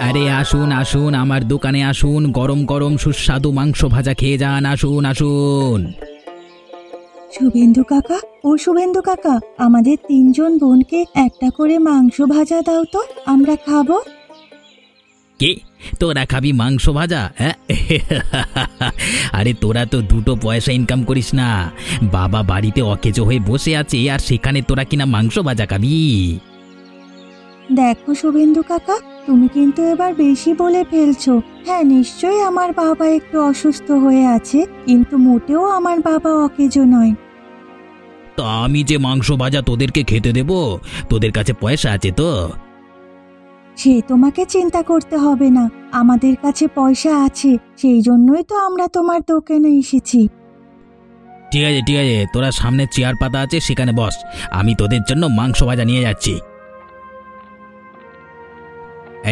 আরে আসুন আসুন, আমার দোকানে আসুন, গরম গরম সুস্বাদু মাংস ভাজা খেয়ে যান। আসুন আসুন। শুভেন্দু কাকা, ও শুভেন্দু কাকা, আমাদের তিনজন বোনকে একটা করে মাংস ভাজা দাও তো, আমরা খাবো। কে? তোরা খাবি মাংস ভাজা? হ্যাঁ? আরে তোরা তো দুটো পয়সা ইনকাম করিস না। বাবা বাড়িতে অকেজো হয়ে বসে আছে, আর সেখানে তোরা কিনা মাংস ভাজা খাবি? দেখো শুভেন্দু কাকা, তুমি কিন্তু এবার বেশি বলে ফেলছো। হ্যাঁ, নিশ্চয়ই আমার বাবা একটু অসুস্থ হয়ে আছে, কিন্তু মোটেও আমার বাবা অকেজো নয়। তা আমি যে মাংস ভাজা তোদেরকে খেতে দেব, তোদের কাছে পয়সা আছে তো? সে তোমাকে চিন্তা করতে হবে না, আমাদের কাছে পয়সা আছে, সেই জন্যই তো আমরা তোমার দোকানে এসেছি। ঠিক আছে ঠিক আছে, তোরা সামনে চেয়ার পাতা আছে, সেখানে বস। আমি তোদের জন্য মাংস ভাজা নিয়ে যাচ্ছি।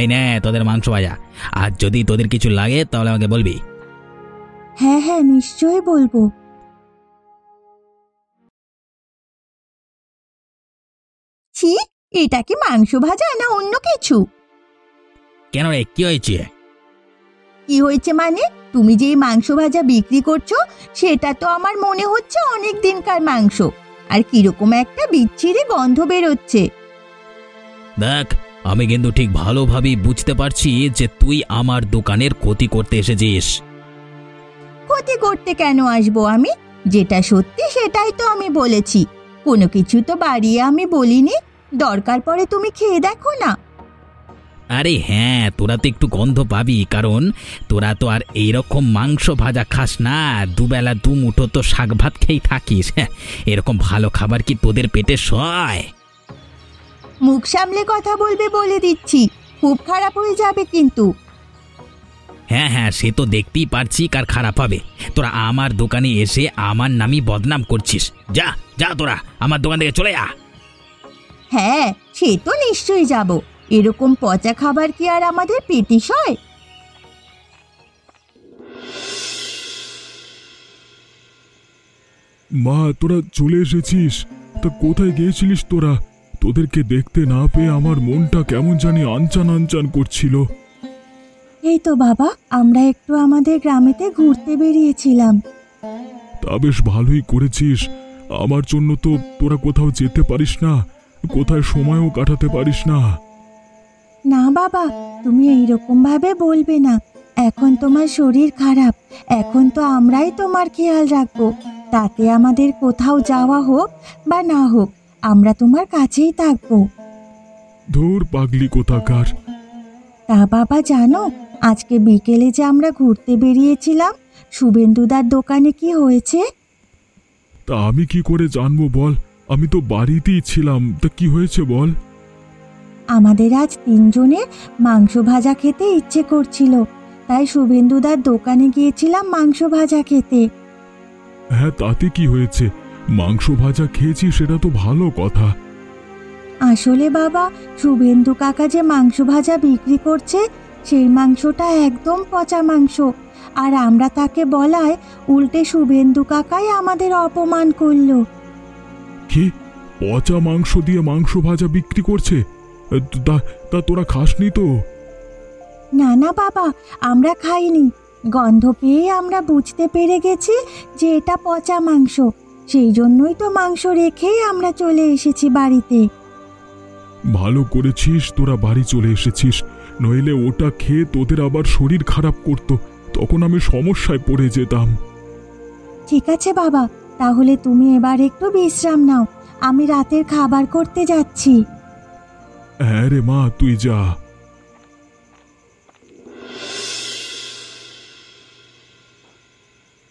এই নে তোদের মাংস ভাজা। আর যদি তোদের কিছু লাগে তাহলে আমাকে বলবি। হ্যাঁ হ্যাঁ, নিশ্চয়ই বলবো। ছি, এটা কি মাংস ভাজা না অন্য কিছু? কেন রে, কি হয়েছে? কি হয়েছে মানে? তুমি যে এই মাংস ভাজা বিক্রি করছো, সেটা তো আমার মনে হচ্ছে অনেক দিনকার মাংস, আর কিরকম একটা বিচ্ছিরি গন্ধ বেরোচ্ছে। দেখ, আমি কিন্তু ঠিক ভালোভাবেই বুঝতে পারছি যে তুই আমার দোকানের ক্ষতি করতে এসেছিস। ক্ষতি করতে কেন আসবো আমি? যেটা সত্যি সেটাই তো আমি বলেছি, কোনো কিছু তো বাড়িয়ে আমি বলিনি। দরকার পড়ে তুমি খেয়ে দেখো না। আরে হ্যাঁ, তোরা তো একটু গন্ধ পাবি, কারণ তোরা তো আর এইরকম মাংস ভাজা খাস না। দুবেলা দু মুঠো তো শাক ভাত খেয়েই থাকিস। হ্যাঁ, এরকম ভালো খাবার কি তোদের পেটে সয়? মুখ সামলে কথা বলবে বলে দিচ্ছি, খুব খারাপ হয়ে যাবে কিন্তু। হ্যাঁ হ্যাঁ, সে তো দেখতেই পারছি কার খারাপ হবে। তোরা আমার দোকানে এসে আমার নামই বদনাম করছিস। যা যা, তোরা আমার দোকান থেকে চলে যা। হ্যাঁ, সে তো নিশ্চয়ই যাব। এরকম পচা খাবার কি আর আমাদের পেটে সয়? মা, তোরা চলে এসেছিস? তা কোথায় গিয়েছিলিস তোরা? তোদেরকে দেখতে না পেয়ে আমার মনটা কেমন জানি আনচান আনচান করছিল। এই তো বাবা, আমরা একটু আমাদের গ্রামেতে ঘুরতে বেরিয়েছিলাম। তা বেশ ভালোই করেছিস। আমার জন্য তো তোরা কোথাও যেতে পারিস না, কোথায় সময়ও কাটাতে পারিস না। না বাবা, তুমি এইরকম ভাবে বলবে না। এখন তোমার শরীর খারাপ, এখন তো আমরাই তোমার খেয়াল রাখবো। তাতে আমাদের কোথাও যাওয়া হোক বা না হোক, আমরা তোমার কাছেই থাকবো। ধুর পাগলি কোথাকার। তা বাবা জানো, আজকে বিকেলে যে আমরা ঘুরতে বেরিয়েছিলাম, শুভেন্দুদার দোকানে কি হয়েছে? তা আমি কি করে জানবো বল? আমি তো বাড়িতেই ছিলাম। তা কি হয়েছে বল? আমাদের আজ তিনজনের মাংস ভাজা খেতে ইচ্ছে করছিল, তাই শুভেন্দুদার দোকানে গিয়েছিলাম মাংস ভাজা খেতে। হ্যাঁ, তাতে কি হয়েছে? মাংস ভাজা খেয়েছি, সেটা তো ভালো কথা। আসলে বাবা, শুভেন্দু কাকা যে মাংস ভাজা বিক্রি করছে, সেই মাংসটা একদম পচা মাংস। আর আমরা তাকে বলায় উল্টে শুভেন্দু কাকাই আমাদের অপমান করলো। কি? পচা মাংস দিয়ে মাংস ভাজা বিক্রি করছে? তা তা তোরা খাসনি তো? না না বাবা, আমরা খাইনি। গন্ধ পেয়ে আমরা বুঝতে পেরে গেছি যে এটা পচা মাংস, সেই জন্যই তো মাংস রেখেই আমরা চলে এসেছি বাড়িতে। ভালো করেছিস তোরা বাড়ি চলে এসেছিস, নইলে ওটা খেয়ে তোদের আবার শরীর খারাপ করত, তখন আমি সমস্যায় পড়ে যেতাম। ঠিক আছে বাবা, তাহলে তুমি এবার একটু বিশ্রাম নাও, আমি রাতের খাবার করতে যাচ্ছি। হ্যাঁ রে মা, তুই যা।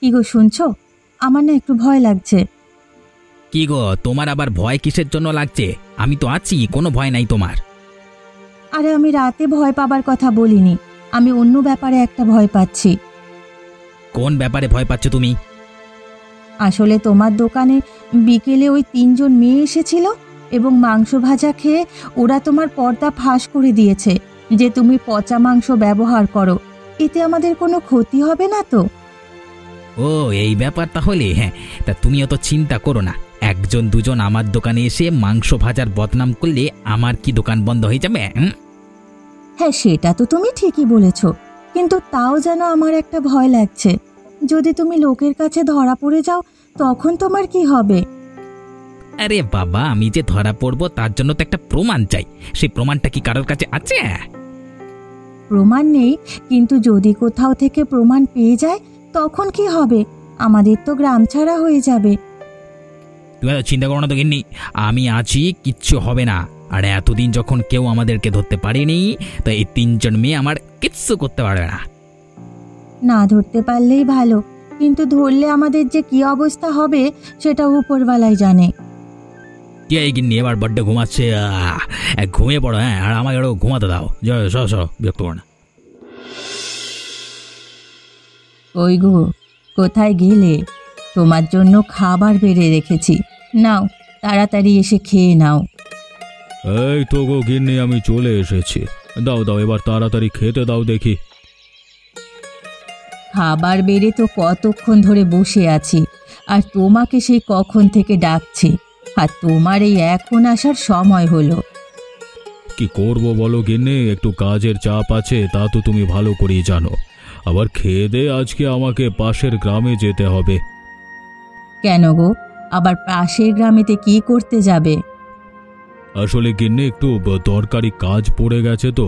কি গো শুনছো? আমার না একটু ভয় লাগছে। কি গো, তোমার আবার ভয় কিসের জন্য লাগছে? আমি তো আছি, কোনো ভয় নাই তোমার। আরে আমি রাতে ভয় পাবার কথা বলিনি, আমি অন্য ব্যাপারে একটা ভয় পাচ্ছি। কোন ব্যাপারে ভয় পাচ্ছ তুমি? আসলে তোমার দোকানে বিকেলে ওই তিনজন মেয়ে এসেছিল, এবং মাংস ভাজা খেয়ে ওরা তোমার পর্দা ফাঁস করে দিয়েছে যে তুমি পচা মাংস ব্যবহার করো। এতে আমাদের কোনো ক্ষতি হবে না তো? ও এই ব্যাপার তাহলে। হ্যাঁ, তা তুমিও তো চিন্তা করো না। একজন দুজন আমার দোকানে এসে মাংস ভাজার বদনাম করলে আমার কি দোকান বন্ধ হয়ে যাবে? হ্যাঁ, সেটা তো তুমি ঠিকই বলেছ, কিন্তু তাও যেন আমার একটা ভয় লাগছে। যদি তুমি লোকের কাছে ধরা পড়ে যাও, তখন তোমার কি হবে? আরে বাবা, আমি যে ধরা পড়বো তার জন্য তো একটা প্রমাণ চাই। সেই প্রমাণটা কি কারোর কাছে আছে? প্রমাণ নেই, কিন্তু যদি কোথাও থেকে প্রমাণ পেয়ে যায়, তখন কি হবে? আমাদের তো গ্রাম ছাড়া হয়ে যাবে। তুমি এত চিন্তা করো না তো গিন্নি, আমি আছি, কিচ্ছু হবে না। আর এতদিন যখন কেউ আমাদেরকে ধরতে পারেনি, তো এই তিনজন মেয়ে আমার কিচ্ছু করতে পারবে না। না ধরতে পারলেই ভালো, কিন্তু ধরলে আমাদের যে কি অবস্থা হবে সেটা উপরওয়ালাই জানে। কে এই গিন্নি এবার বড্ড ঘুমাচ্ছে? ঘুমিয়ে পড়ো। হ্যাঁ, আর আমাকে আরো ঘুমাতে দাও। সরো, বিরক্ত করো না। ওই গো, কোথায় গেলে? তোমার জন্য খাবার বেড়ে রেখেছি, নাও, তাড়াতাড়ি এসে খেয়ে নাও। এই তো গো গিন্নি, আমি চলে এসেছি। দাও দাও, এবার তাড়াতাড়ি খেতে দাও দেখি। খাবার বেড়ে তো কতক্ষণ ধরে বসে আছি, আর তোমাকে সেই কখন থেকে ডাকছি, আর তোমার এই এখন আসার সময় হলো। কি করব বলো গিন্নি, একটু কাজের চাপ আছে, তা তো তুমি ভালো করেই জানো। আবার খেয়ে দে আজকে আমাকে পাশের গ্রামে যেতে হবে। কেন গো, আবার পাশের গ্রামেতে কি করতে যাবে? আসলে গিন্নি একটু দরকারি কাজ পড়ে গেছে, তো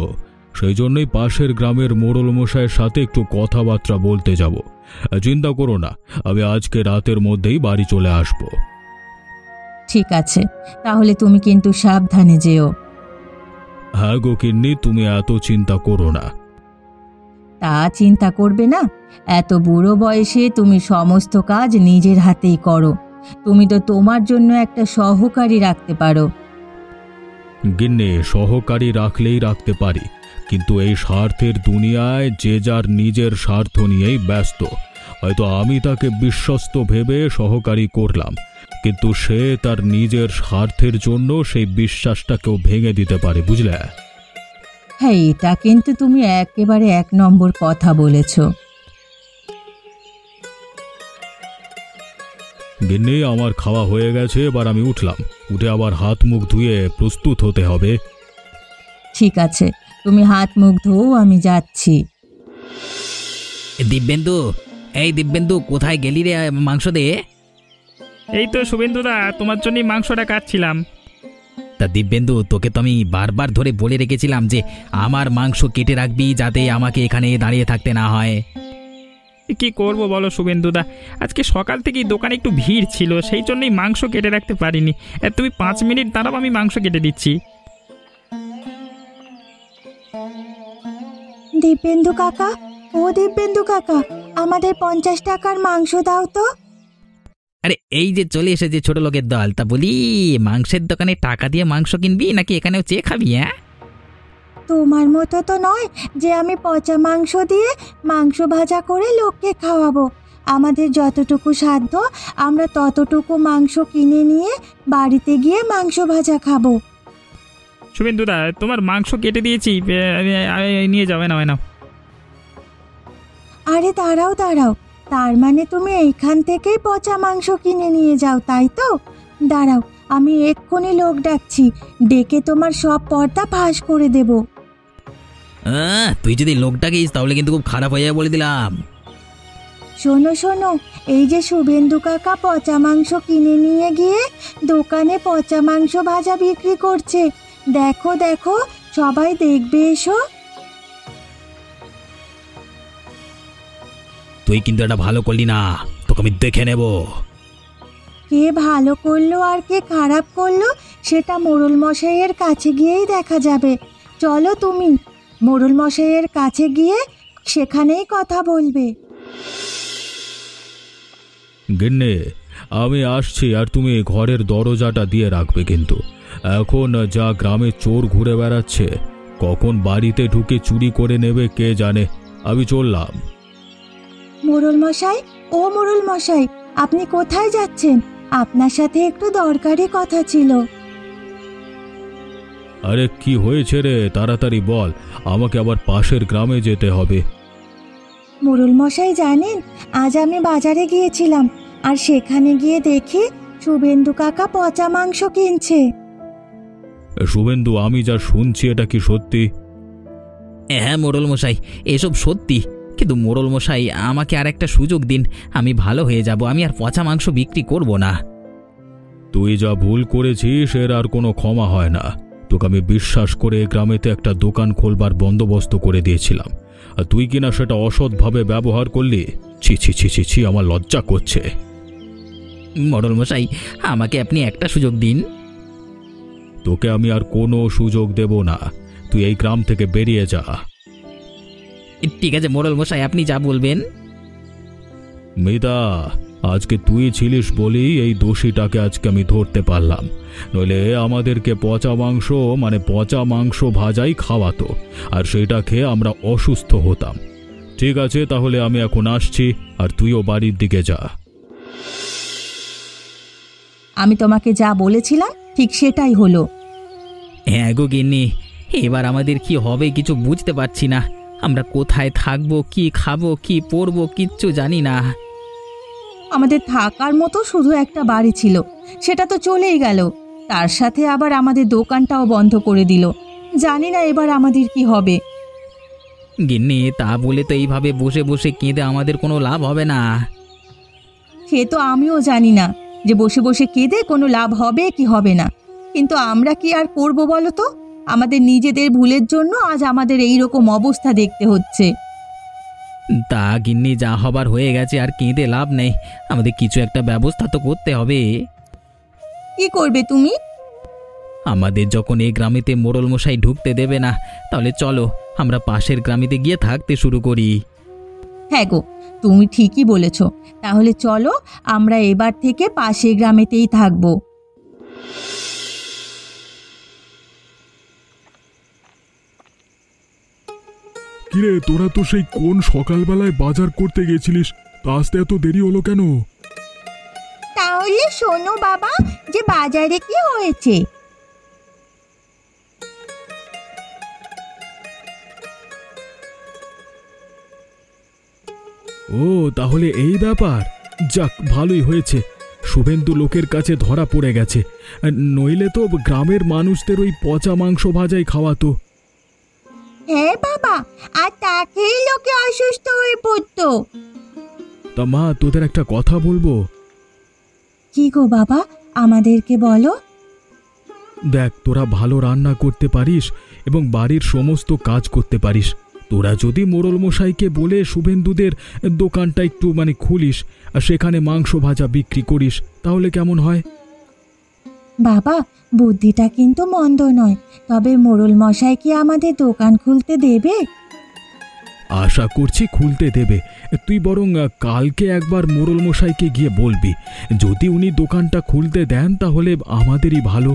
সেই জন্যই পাশের গ্রামের মোড়ল মশাইয়ের সাথে একটু কথাবার্তা বলতে যাব। চিন্তা করো না, আমি আজকে রাতের মধ্যেই বাড়ি চলে আসব। ঠিক আছে, তাহলে তুমি কিন্তু সাবধানে যেও। হ্যাঁ গো গিন্নি, তুমি এত চিন্তা করো না। তা চিন্তা করবে না? এত বুড়ো বয়সে তুমি সমস্ত কাজ নিজের হাতেই করো। তুমি তো তোমার জন্য একটা সহকারী রাখতে পারো। গিন্নি, সহকারী রাখলেই রাখতে পারি, কিন্তু এই স্বার্থের দুনিয়ায় যে যার নিজের স্বার্থ নিয়েই ব্যস্ত। হয়তো আমি তাকে বিশ্বস্ত ভেবে সহকারী করলাম, কিন্তু সে তার নিজের স্বার্থের জন্য সেই বিশ্বাসটাকেও ভেঙে দিতে পারে, বুঝলে? হ্যাঁ, এটা কিন্তু তুমি একেবারে 1 নম্বর কথা বলেছ। গিন্নি, আমার খাওয়া হয়ে গেছে, এবার আমি উঠলাম। উঠে আবার হাত মুখ ধুয়ে প্রস্তুত হতে হবে। ঠিক আছে, তুমি হাত মুখ ধোও, আমি যাচ্ছি। দিব্যেন্দু, এই দিব্যেন্দু, কোথায় গেলি রে? মাংস দে। এই তো শুভেন্দুদা, তোমার জন্যই মাংসটা কাটছিলাম। তা দিব্যেন্দু, তোকে তো আমি বারবার ধরে বলে রেখেছিলাম যে আমার মাংস কেটে রাখবি, যাতে আমাকে এখানে দাঁড়িয়ে থাকতে না হয়। কি করব বলো শুভেন্দুদা, আজকে সকাল থেকেই দোকানে একটু ভিড় ছিল, সেই জন্যই মাংস কেটে রাখতে পারিনি। তুমি 5 মিনিট দাঁড়াও, আমি মাংস কেটে দিচ্ছি। দিব্যেন্দু কাকা, ও দিব্যেন্দু কাকা, আমাদের 50 টাকার মাংস দাও তো। আরে এই যে চলে এসেছে ছোট লোকের দল। তা বলি, মাংসের দোকানে টাকা দিয়ে মাংস কিনবি নাকি এখানেও চেয়ে খাবি? হ্যাঁ, তোমার মতো তো নয় যে আমি পচা মাংস দিয়ে মাংস ভাজা করে লোককে খাওয়াবো। আমাদের যতটুকু সাধ্য আমরা ততটুকু মাংস কিনে নিয়ে বাড়িতে গিয়ে মাংস ভাজা খাবো। শুভেন্দুদা, তোমার মাংস কেটে দিয়েছি, নিয়ে যাবে না? নাও। আরে দাঁড়াও দাঁড়াও, তার মানে তুমি এইখান থেকেই পচা মাংস কিনে নিয়ে যাও, তাই তো? দাঁড়াও, আমি এক্ষুনি লোক ডাকছি, ডেকে তোমার সব পর্দা ফাঁস করে দেব। তুই যদি লোকটাকেই তাহলে কিন্তু খুব খারাপ হয়ে যাবে, বলে দিলাম। শোনো শোনো, এই যে শুভেন্দু কাকা পচা মাংস কিনে নিয়ে গিয়ে দোকানে পচা মাংস ভাজা বিক্রি করছে, দেখো দেখো, সবাই দেখবে, এসো। তুই কিন্তু এটা ভালো করলি না, তোকে আমি দেখে নেব। কে ভালো করলো আর কে খারাপ করলো সেটা মোড়ল মশাইয়ের কাছে গিয়েই দেখা যাবে। চলো তুমি, মোড়ল মশাইয়ের কাছে গিয়ে সেখানেই কথা বলবে। গিন্নি, আমি আসছি, আর তুমি ঘরের দরজাটা দিয়ে রাখবে কিন্তু। এখন যা গ্রামে চোর ঘুরে বেড়াচ্ছে, কখন বাড়িতে ঢুকে চুরি করে নেবে কে জানে। আমি চললাম। মোড়ল মশাই, ও মোড়ল মশাই, আপনি কোথায় যাচ্ছেন? আপনার সাথে একটু দরকারি কথা ছিল। আরে কি হয়েছে রে, তাড়াতাড়ি বল, আমাকে আবার পাশের গ্রামে যেতে হবে। মোড়ল মশাই জানেন, আজ আমি বাজারে গিয়েছিলাম, আর সেখানে গিয়ে দেখি শুভেন্দু কাকা পচা মাংস কিনছে। শুভেন্দু, আমি যা শুনছি এটা কি সত্যি? হ্যাঁ মোড়ল মশাই, এসব সত্যি, কিন্তু মোড়ল মশাই আমাকে আর একটা সুযোগ দিন, আমি ভালো হয়ে যাব, আমি আর পচা মাংস বিক্রি করব না। তুই যা ভুল করেছিস এর আর কোনো ক্ষমা হয় না। তোকে আমি বিশ্বাস করে গ্রামেতে একটা দোকান খোলবার বন্দোবস্ত করে দিয়েছিলাম, আর তুই কিনা সেটা অসৎভাবে ব্যবহার করলি। ছি ছি ছি ছি ছি, আমার লজ্জা করছে। মোড়ল মশাই, আমাকে আপনি একটা সুযোগ দিন। তোকে আমি আর কোনো সুযোগ দেব না, তুই এই গ্রাম থেকে বেরিয়ে যা। ঠিক আছে মোড়ল মশাই, আপনি যা বলবেন। মিতা, আজকে তুই ছিলিস বলেই এই দোষীটাকে আজকে আমি ধরতে পারলাম, নইলে আমাদেরকে পচা মাংস ভাজাই খাওয়াতো, আর সেটা খেয়ে আমরা অসুস্থ হতাম। ঠিক আছে, তাহলে আমি এখন আসছি, আর তুইও বাড়ির দিকে যা। আমি তোমাকে যা বলেছিলাম ঠিক সেটাই হলো। হ্যাঁ গো গিন্নি, এবার আমাদের কি হবে কিছু বুঝতে পারছি না। আমরা কোথায় থাকবো, কি খাবো, কি পরবো, কিচ্ছু জানি না। আমাদের থাকার মতো শুধু একটা বাড়ি ছিল, সেটা তো চলেই গেল। তার সাথে আবার আমাদের দোকানটাও বন্ধ করে দিল। জানি না এবার আমাদের কি হবে। গিন্নি, তা বলে তো এইভাবে বসে বসে কেঁদে আমাদের কোনো লাভ হবে না। সে তো আমিও জানি না যে বসে বসে কেঁদে কোনো লাভ হবে কি হবে না, কিন্তু আমরা কি আর করব বলো তো? আমাদের নিজেদের ভুলের জন্য আজ আমাদের এই রকম অবস্থা দেখতে হচ্ছে। তা গিন্নি, যা হবার হয়ে গেছে, আর কেঁদে লাভ নেই, আমাদের কিছু একটা ব্যবস্থা তো করতে হবে। কি করবে তুমি? আমাদের যখন এই গ্রামেতে মোড়ল মশাই ঢুকতে দেবে না, তাহলে চলো আমরা পাশের গ্রামেতে গিয়ে থাকতে শুরু করি। হ্যাঁ গো, তুমি ঠিকই বলেছ। তাহলে চলো আমরা এবার থেকে পাশের গ্রামেতেই থাকবো। কিরে, তোরা তো সেই কোন সকালবেলায় বাজার করতে গেছিলিস, তা আসতে এত দেরি হলো কেন? তাহলে শোনো বাবা, যে বাজারে কি হয়েছে। ও, তাহলে এই ব্যাপার। যাক, ভালোই হয়েছে, শুভেন্দু লোকের কাছে ধরা পড়ে গেছে, নইলে তো গ্রামের মানুষদের ওই পচা মাংস ভাজাই খাওয়াতো। হ্যাঁ বাবা, আর তাকেই লোকে অসুস্থ হয়ে পড়তো। তা মা, তোদের একটা কথা বলবো। কি গো বাবা, আমাদেরকে বলো। দেখ, তোরা ভালো রান্না করতে পারিস এবং বাড়ির সমস্ত কাজ করতে পারিস। তোরা যদি মোড়ল মশাইকে বলে শুভেন্দুদের দোকানটা একটু খুলিস, আর সেখানে মাংস ভাজা বিক্রি করিস, তাহলে কেমন হয়? বাবা, বুদ্ধিটা কিন্তু মন্দ নয়, তবে মোড়ল মশাই কি আমাদের দোকান খুলতে দেবে? আশা করছি খুলতে দেবে। তুই বরং কালকে একবার মোড়ল মশাইকে গিয়ে বলবি, যদি উনি দোকানটা খুলতে দেন তাহলে আমাদেরই ভালো।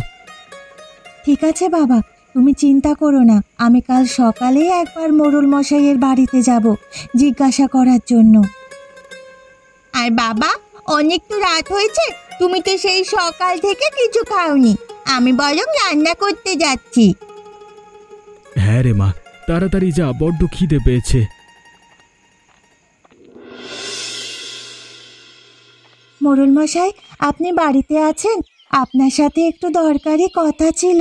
ঠিক আছে বাবা, তুমি চিন্তা করো না, আমি কাল সকালে একবার মোড়ল মশাইয়ের বাড়িতে যাব জিজ্ঞাসা করার জন্য। আর বাবা, অনেক তো রাত হয়েছে, তুমি তো সেই সকাল থেকে কিছু খাওনি। আমি বরং রান্না করতে যাচ্ছি। হ্যাঁ রে মা, তাড়াতাড়ি যা, বড্ড খিদে পেয়েছে। মোড়ল মশাই, আপনি বাড়িতে আছেন? আপনার সাথে একটু দরকারি কথা ছিল।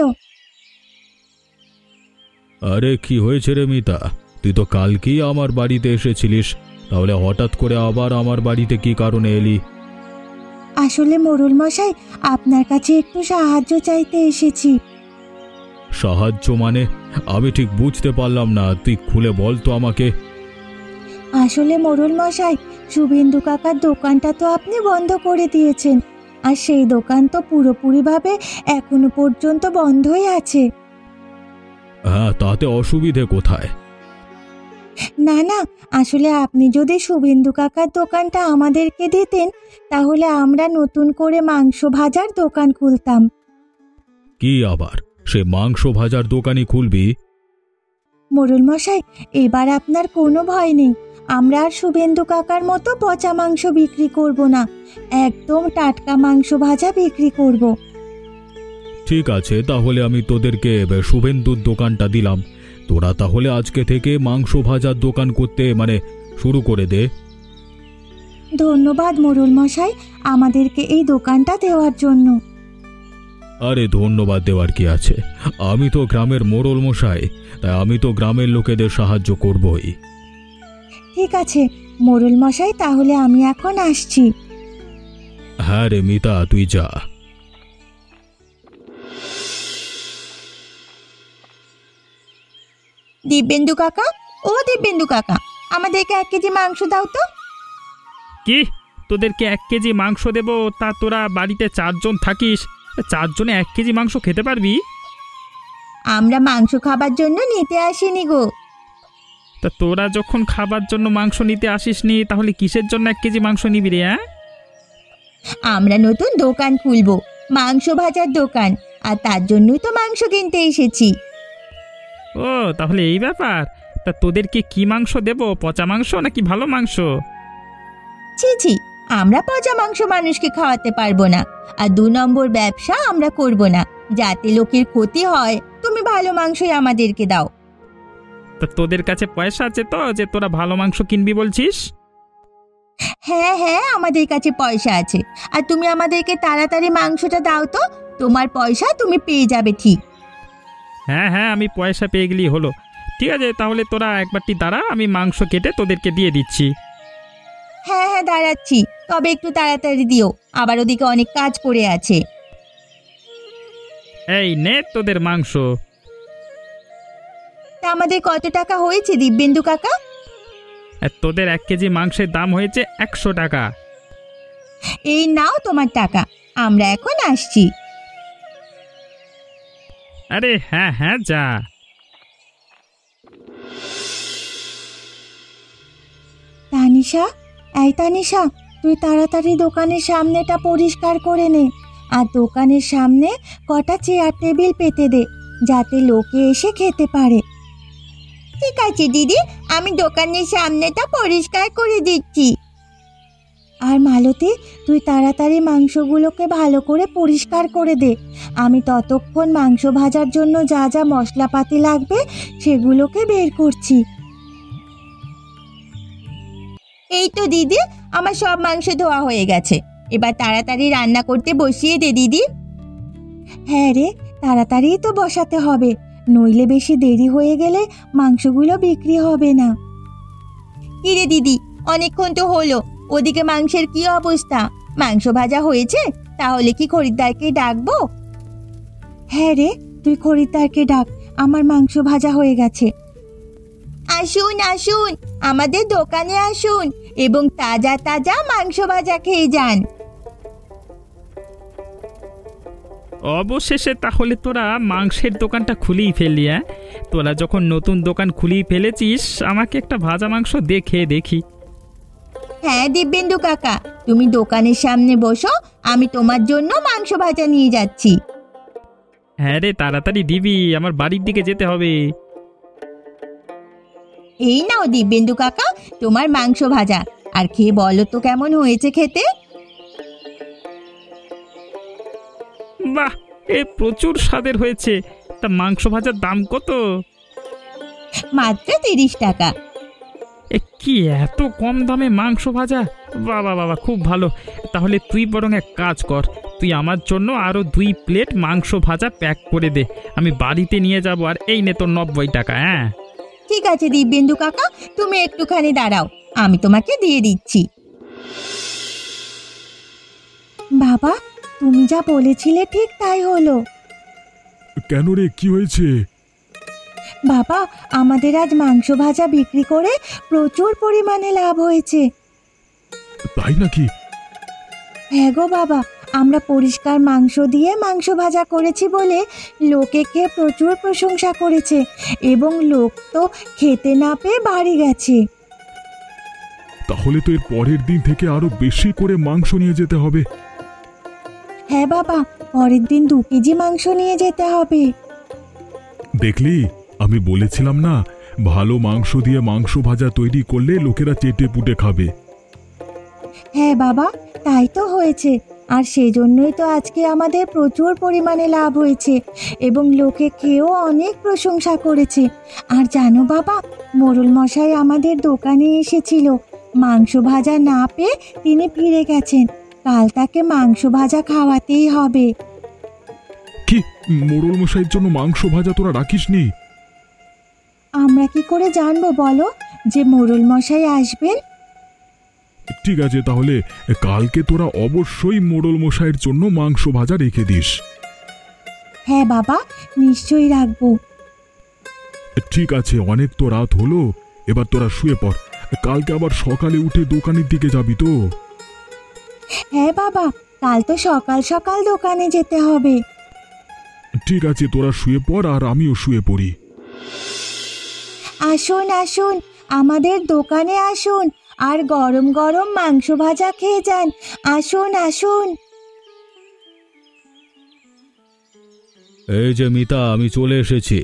আরে কি হয়েছে রে মিতা, তুই তো কালকেই আমার বাড়িতে এসেছিলিস, তাহলে হঠাৎ করে আবার আমার বাড়িতে কি কারণে এলি? আসলে মোড়ল মশাই, আপনার কাছে একটু সাহায্য চাইতে এসেছি। সাহায্য মানে? আমি ঠিক বুঝতে পারলাম না, তুই খুলে বল তো আমাকে। আসলে মোড়ল মশাই, শুভেন্দু কাকার দোকানটা তো আপনি বন্ধ করে দিয়েছেন, আর সেই দোকান তো পুরোপুরিভাবে এখনো পর্যন্ত বন্ধই আছে। হ্যাঁ, তাতে অসুবিধে কোথায়? না না, আসলে আপনি যদি শুভেন্দু কাকার দোকানটা আমাদেরকে দিতেন, তাহলে আমরা নতুন করে মাংস ভাজার দোকান খুলতাম। কি আবার সে মাংস ভাজার দোকানই খুলবি? মোড়ল মশাই, এবার আপনার কোনো ভয় নেই। আমরা আর শুভেন্দু কাকার মতো পচা মাংস বিক্রি করব না, একদম টাটকা মাংস ভাজা বিক্রি করব। ঠিক আছে, তাহলে আমি তোদেরকে শুভেন্দুর দোকানটা দিলাম। তোরা তাহলে আজকে থেকে মাংস ভাজার দোকান করতে শুরু করে দে। ধন্যবাদ মোড়ল মশাই, আমাদেরকে এই দোকানটা দেওয়ার জন্য। আরে ধন্যবাদ দেওয়ার কি আছে, আমি তো গ্রামের মোড়ল মশাই, তাই আমি তো গ্রামের লোকেদের সাহায্য করবই। ঠিক আছে মোড়ল মশাই, তাহলে আমি এখন আসছি। হ্যাঁ রে মিতা, তুই যা। দিব্যেন্দু কাকা, ও দিব্যেন্দু কাকা, আমাদেরকে 1 কেজি মাংস দাও তো। কি, তোদেরকে 1 কেজি মাংস দেবো? তা তোরা বাড়িতে 4 জন থাকিস, 4 জনে 1 কেজি মাংস খেতে পারবি? আমরা মাংস খাবার জন্য নিতে আসিনি গো। তা তোরা যখন খাবার জন্য মাংস নিতে আসিসনি, তাহলে কিসের জন্য 1 কেজি মাংস নিবি রে? হ্যাঁ, আমরা নতুন দোকান খুলবো, মাংস ভাজার দোকান, আর তার জন্যই তো মাংস কিনতে এসেছি। ও তাহলে এই ব্যাপার। তা তোদেরকে কি মাংস দেবো, পচা মাংস নাকি ভালো মাংস? ছি ছি, আমরা পচা মাংস মানুষকে খাওয়াতে পারবো না, আর 2 নম্বর ব্যবসা আমরা করব না, যাতে লোকের ক্ষতি হয়। তুমি ভালো মাংসই আমাদেরকে দাও। তা তোদের কাছে পয়সা আছে তো, যে তোরা ভালো মাংস কিনবি বলছিস? হ্যাঁ হ্যাঁ, আমাদের কাছে পয়সা আছে, আর তুমি আমাদেরকে তাড়াতাড়ি মাংসটা দাও তো, তোমার পয়সা তুমি পেয়ে যাবে ঠিক। হ্যাঁ হ্যাঁ, আমি পয়সা পেয়ে গেলেই হলো। ঠিক আছে, তাহলে তোরা একবারটি দাঁড়া, আমি মাংস কেটে তোদেরকে দিয়ে দিচ্ছি। হ্যাঁ হ্যাঁ দাঁড়াচ্ছি, তবে একটু তাড়াতাড়ি দিও, আবার ওদিকে অনেক কাজ পড়ে আছে। এই নে তোদের মাংস। তা আমাদের কত টাকা হয়েছে দিব্যেন্দু কাকা? তোদের 1 কেজি মাংসের দাম হয়েছে 100 টাকা। এই নাও তোমার টাকা, আমরা এখন আসছি। আরে হ্যাঁ হ্যাঁ, যা। তানিশা, এই তানিশা, তুই তাড়াতাড়ি দোকানের সামনেটা পরিষ্কার করে নে, আর দোকানের সামনে কটা চেয়ার টেবিল পেতে দে, যাতে লোকে এসে খেতে পারে। ঠিক আছে দিদি, আমি দোকানের সামনেটা পরিষ্কার করে দিচ্ছি। আর মালতী, তুই তাড়াতাড়ি মাংসগুলোকে ভালো করে পরিষ্কার করে দে, আমি ততক্ষণ মাংস ভাজার জন্য যা যা মশলাপাতি লাগবে সেগুলোকে বের করছি। এই তো দিদি, আমার সব মাংস ধোয়া হয়ে গেছে, এবার তাড়াতাড়ি রান্না করতে বসিয়ে দে দিদি। হ্যাঁ রে, তাড়াতাড়ি তো বসাতে হবে, নইলে বেশি দেরি হয়ে গেলে মাংসগুলো বিক্রি হবে না। কিরে দিদি, অনেকক্ষণ তো হলো, ওদিকে মাংসের কি অবস্থা? মাংস ভাজা হয়েছে? তাহলে কি খরিদ্দারকে ডাকবো? হ্যাঁ রে, তুই খরিদ্দারকে ডাক, আমার মাংস ভাজা হয়ে গেছে। আসুন আসুন, আমাদের দোকানে আসুন এবং তাজা তাজা মাংস ভাজা খেয়ে যান। অবশেষে তাহলে তোরা মাংসের দোকানটা খুলেই ফেললি। হ্যাঁ, তোরা যখন নতুন দোকান খুলেই ফেলেছিস, আমাকে একটা ভাজা মাংস দেখে দেখি। হ্যাঁ দিব্যেন্দু কাকা, তুমি দোকানের সামনে বসো, আমি তোমার জন্য মাংস ভাজা নিয়ে যাচ্ছি। হ্যাঁ রে, তাড়াতাড়ি দিবি, আমার বাড়ির দিকে যেতে হবে। এই নাও দিব্যেন্দু কাকা, তোমার মাংস ভাজা, আর খেয়ে বলো তো কেমন হয়েছে খেতে। বাহ, এ প্রচুর স্বাদের হয়েছে। তা মাংস ভাজার দাম কত? মাত্র 30 টাকা। এ কি এত কম দামে মাংস ভাজা? বাবা বাবা, খুব ভালো। তাহলে তুই বরং এক কাজ কর, তুই আমার জন্য আরো 2 প্লেট মাংস ভাজা প্যাক করে দে, আমি বাড়িতে নিয়ে যাব। আর এই নে তোর 90 টাকা। হ্যাঁ ঠিক আছে দিব্যেন্দু কাকা, তুমি একটুখানি দাঁড়াও, আমি তোমাকে দিয়ে দিচ্ছি। বাবা, তুমি যা বলেছিলে ঠিক তাই হলো। কেন রে, কি হয়েছে? বাবা, আমাদের আজ মাংস ভাজা বিক্রি করে প্রচুর পরিমাণে লাভ হয়েছে। তাই নাকি? হ্যাঁ গো বাবা, আমরা পরিষ্কার মাংস দিয়ে মাংস ভাজা করেছি বলে লোকে খেয়ে প্রচুর প্রশংসা করেছে, এবং লোক তো খেতে না পেয়ে বাড়ি গেছে। তাহলে তো এর পরের দিন থেকে আরো বেশি করে মাংস নিয়ে যেতে হবে। হ্যাঁ বাবা, পরের দিন 2 কেজি মাংস নিয়ে যেতে হবে। দেখলি, আমি বলেছিলাম না, ভালো মাংস দিয়ে মাংস ভাজা তৈরি করলে লোকেরা চেটে পুটে খাবে। হ্যাঁ বাবা, তাই তো হয়েছে, আর সেজন্যই তো আজকে আমাদের প্রচুর পরিমাণে লাভ হয়েছে, এবং লোকে খেয়েও অনেক প্রশংসা করেছে। আর জানো বাবা, মোড়ল মশাই আমাদের দোকানে এসেছিল, মাংস ভাজা না পেয়ে তিনি ফিরে গেছেন, কাল তাকে মাংস ভাজা খাওয়াতেই হবে। মোড়ল মশাইয়ের জন্য মাংস ভাজা তোরা রাখিসনি? আমরা কি করে জানবো বলো যে মোড়ল মশাই আসবেন? ঠিক আছে, তাহলে কালকে তোরা অবশ্যই মোড়ল মশাইয়ের জন্য মাংস ভাজা রেখে দিস। হ্যাঁ বাবা, নিশ্চয়ই রাখবো। ঠিক আছে, অনেক তো রাত হলো, এবার তোরা শুয়ে পড়। কালকে আবার সকালে উঠে দোকানের দিকে যাবি তো? হ্যাঁ বাবা, কাল তো সকাল সকাল দোকানে যেতে হবে। ঠিক আছে, তোরা শুয়ে পড় আর আমিও শুয়ে পড়ি। আসুন আসুন, আমাদের দোকানে আসুন আর গরম গরম মাংস ভাজা খেয়ে যান। আসুন আসুন। এই যে মিতা, আমি চলে এসেছি।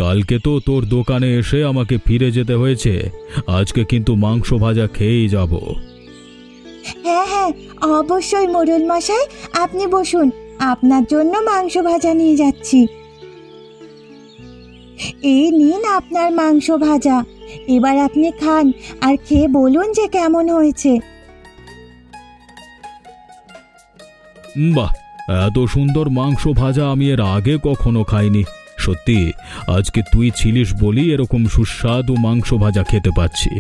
কালকে তো তোর দোকানে এসে আমাকে ফিরে যেতে হয়েছে, আজকে কিন্তু মাংস ভাজা খেয়েই যাব। হ্যাঁ হ্যাঁ, অবশ্যই মোড়ল মশাই, আপনি বসুন, আপনার জন্য মাংস ভাজা নিয়ে যাচ্ছি। এই নিন আপনার মাংস ভাজা, এবার আপনি খান আর খেয়ে বলুন যে কেমন হয়েছে। বাহ, এত সুন্দর মাংস ভাজা আমি এর আগে কখনো খাইনি। সত্যি, আজকে তুই ছিলিস বলি এরকম সুস্বাদু মাংস ভাজা খেতে পাচ্ছি।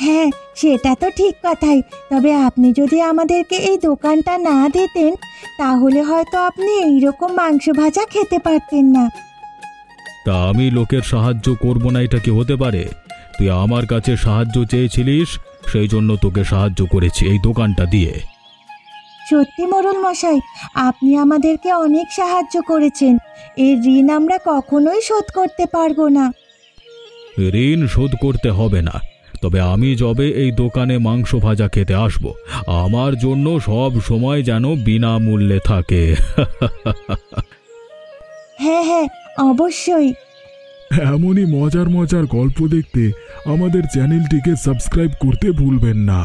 হ্যাঁ, সেটা তো ঠিক কথাই, তবে আপনি যদি আমাদেরকে এই দোকানটা না দিতেন তাহলে হয়তো আপনি এইরকম মাংস ভাজা খেতে পারতেন না। তা আমি লোকের সাহায্য করব না, এটা কি হতে পারে? তুই আমার কাছে সাহায্য চেয়েছিলিস, সেই জন্য তোকে সাহায্য করেছি এই দোকানটা দিয়ে। সত্যি মোড়ল মশাই, আপনি আমাদেরকে অনেক সাহায্য করেছেন, এর ঋণ আমরা কখনোই শোধ করতে পারবো না। ঋণ শোধ করতে হবে না, তবে আমি যবে এই দোকানে মাংস ভাজা খেতে আসব, আমার জন্য সব সময় যেন বিনামূল্যে থাকে। হ্যাঁ হ্যাঁ, অবশ্যই। এমনই মজার মজার গল্প দেখতে আমাদের চ্যানেলটিকে সাবস্ক্রাইব করতে ভুলবেন না।